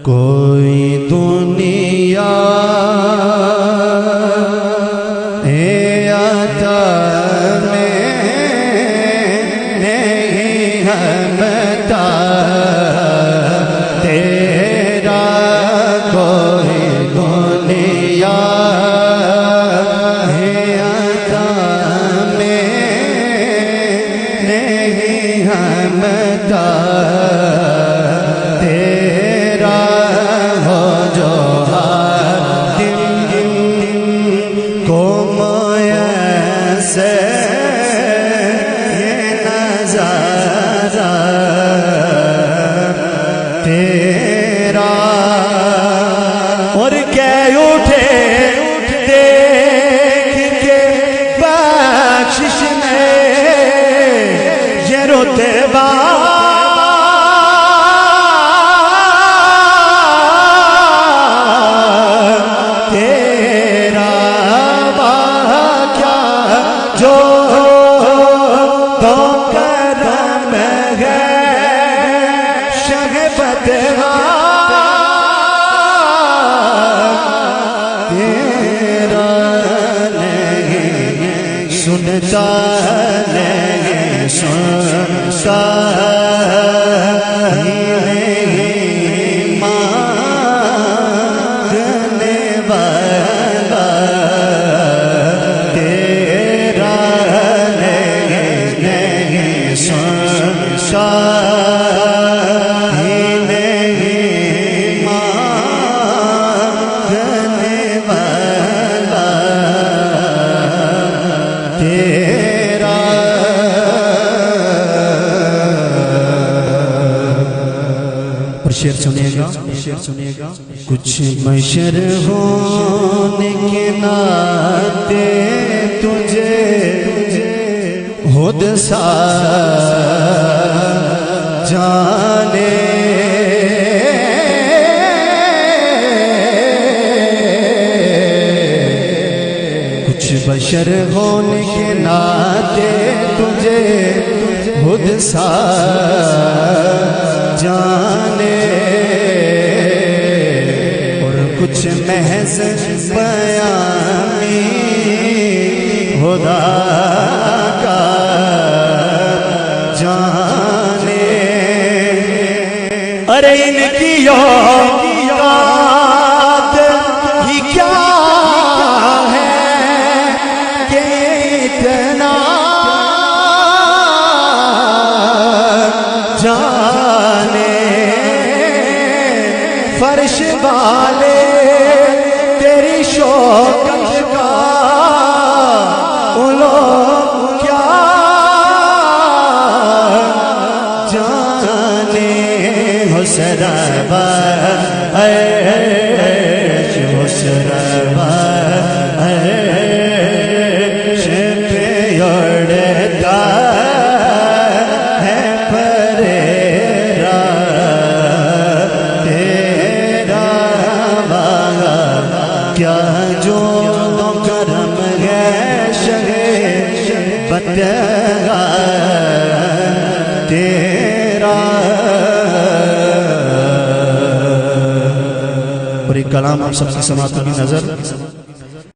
کوئی دنیا عطا میں نہیں ہمتا تیرا کوئی دنیا عطا میں نہیں ہمتا تیرا اور کہہ اٹھے دیکھ کے بخشش میں یہ رتبہ تیرا کیا جو تو کرم ہے تیرا نہیں سنتا نہیں سنتا نہیں ماننے والا تیرا نہیں سنتا شعر سنیے گا کچھ بشر ہونے کے ناطے تجھے خود سا جانے کچھ بشر ہونے کے ناطے تجھے خود سا جانے اور کچھ محض بیانی خدا کا جانے ارے ان کی اوقات ہی کیا ہے کہ اتنا فرش والے تیری شوکت کا لوگ کیا جانے حسربا حسربا پہ اڑتا ہے پریرا کیا جو کرم ہے شگے بتگا تیرا اور ایک کلام آپ سب کی سماعت کی نظر